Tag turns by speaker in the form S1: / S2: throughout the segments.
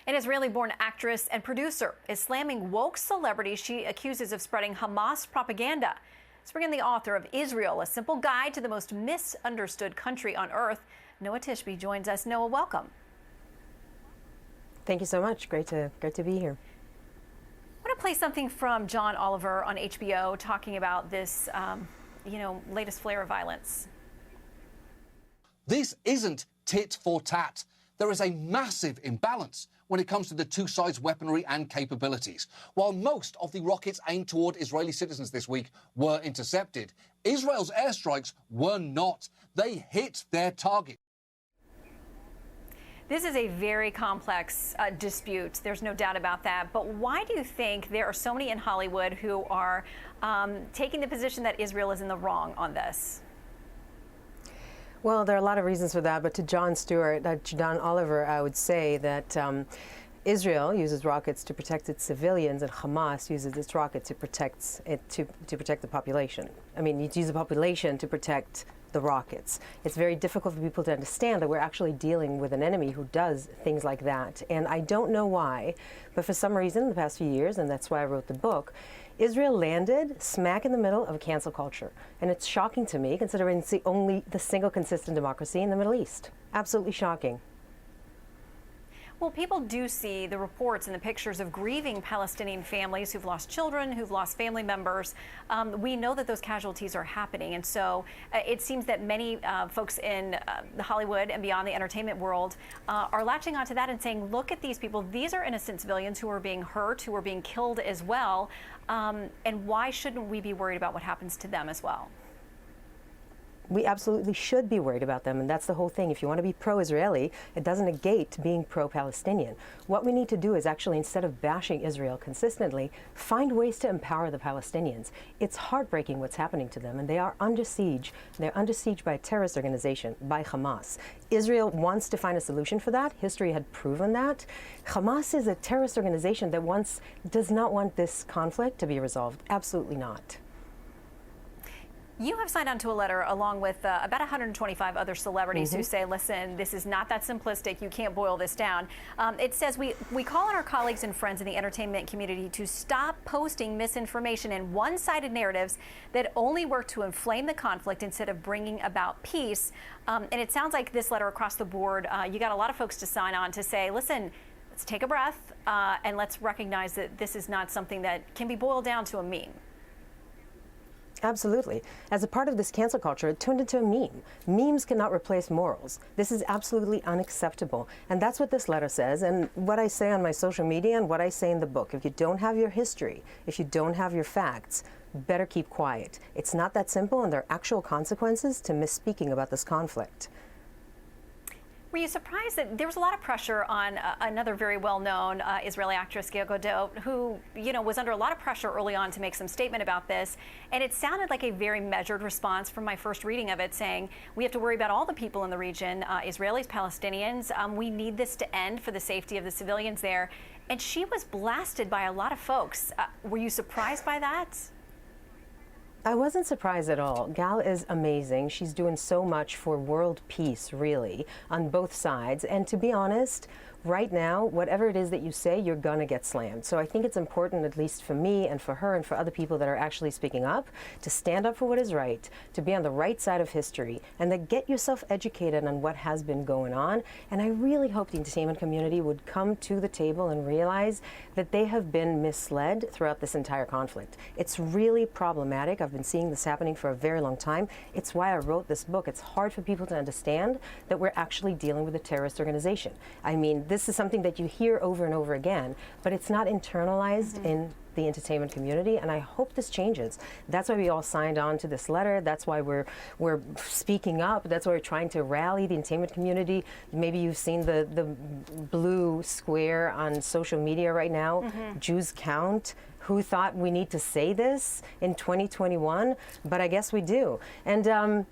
S1: An Israeli-born actress and producer is slamming woke celebrities she accuses of spreading Hamas propaganda. Let's bring in the author of Israel, a simple guide to the most misunderstood country on earth. Noa Tishby joins us. Noa, welcome.
S2: Thank you so much. Great to be here.
S1: I want to play something from John Oliver on HBO talking about this, latest flare of violence.
S3: This isn't tit for tat. There is a massive imbalance when it comes to the two sides' weaponry and capabilities. While most of the rockets aimed toward Israeli citizens this week were intercepted, Israel's airstrikes were not. They hit their target.
S1: This is a very complex dispute. There's no doubt about that. But why do you think there are so many in Hollywood who are taking the position that Israel is in the wrong on this?
S2: Well, there are a lot of reasons for that, but to John Oliver, I would say that Israel uses rockets to protect its civilians, and Hamas uses its rocket to protect the population. I mean, you use the population to protect the rockets. It's very difficult for people to understand that we're actually dealing with an enemy who does things like that. And I don't know why, but for some reason in the past few years, and that's why I wrote the book, Israel landed smack in the middle of a cancel culture. And it's shocking to me, considering it's the single consistent democracy in the Middle East. Absolutely shocking.
S1: Well, people do see the reports and the pictures of grieving Palestinian families who've lost children, who've lost family members. We know that those casualties are happening. And so it seems that many folks in the Hollywood and beyond the entertainment world are latching onto that and saying, look at these people. These are innocent civilians who are being hurt, who are being killed as well. And why shouldn't we be worried about what happens to them as well?
S2: We absolutely should be worried about them, and that's the whole thing. If you want to be pro-Israeli, it doesn't negate being pro-Palestinian. What we need to do is actually, instead of bashing Israel consistently, find ways to empower the Palestinians. It's heartbreaking what's happening to them, and they are under siege. They're under siege by a terrorist organization, by Hamas. Israel wants to find a solution for that. History had proven that. Hamas is a terrorist organization that does not want this conflict to be resolved. Absolutely not.
S1: You have signed on to a letter along with about 125 other celebrities who say, listen, this is not that simplistic. You can't boil this down. It says we call on our colleagues and friends in the entertainment community to stop posting misinformation and one-sided narratives that only work to inflame the conflict instead of bringing about peace. And it sounds like this letter across the board, you got a lot of folks to sign on to say, listen, let's take a breath and let's recognize that this is not something that can be boiled down to a meme.
S2: Absolutely. As a part of this cancel culture, it turned into a meme. Memes cannot replace morals. This is absolutely unacceptable. And that's what this letter says, and what I say on my social media and what I say in the book. If you don't have your history, if you don't have your facts, better keep quiet. It's not that simple, and there are actual consequences to misspeaking about this conflict.
S1: Were you surprised that there was a lot of pressure on another very well-known Israeli actress, Gadot, who, was under a lot of pressure early on to make some statement about this? And it sounded like a very measured response from my first reading of it, saying we have to worry about all the people in the region, Israelis, Palestinians. We need this to end for the safety of the civilians there. And she was blasted by a lot of folks. Were you surprised by that?
S2: I wasn't surprised at all. Gal is amazing. She's doing so much for world peace, really, on both sides. And to be honest, right now, whatever it is that you say, you're going to get slammed. So I think it's important, at least for me and for her and for other people that are actually speaking up, to stand up for what is right, to be on the right side of history, and to get yourself educated on what has been going on. And I really hope the entertainment community would come to the table and realize that they have been misled throughout this entire conflict. It's really problematic. I've been seeing this happening for a very long time. It's why I wrote this book. It's hard for people to understand that we're actually dealing with a terrorist organization. I mean, this is something that you hear over and over again, but it's not internalized in the entertainment community, and I hope this changes. That's why we all signed on to this letter. That's why we're speaking up. That's why we're trying to rally the entertainment community. Maybe you've seen the blue square on social media right now. Jews count. Who thought we need to say this in 2021? But I guess we do. And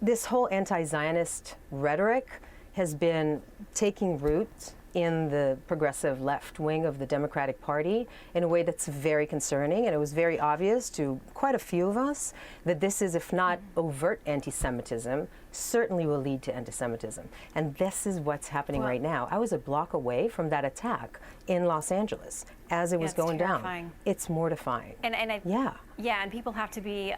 S2: this whole anti-Zionist rhetoric has been taking root in the progressive left wing of the Democratic Party in a way that's very concerning. And it was very obvious to quite a few of us that this is, if not overt anti-Semitism, certainly will lead to anti-Semitism. And this is what's happening right now. I was a block away from that attack in Los Angeles as it was going down. It's mortifying.
S1: Yeah, and people have to be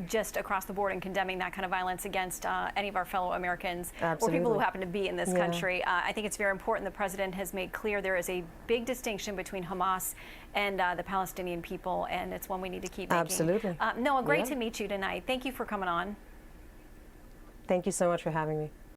S1: just across the board in condemning that kind of violence against any of our fellow Americans or people who happen to be in this country. I think it's very important. The president has made clear there is a big distinction between Hamas and the Palestinian people, and it's one we need to keep making.
S2: Absolutely.
S1: Noa, great to meet you tonight. Thank you for coming on.
S2: Thank you so much for having me.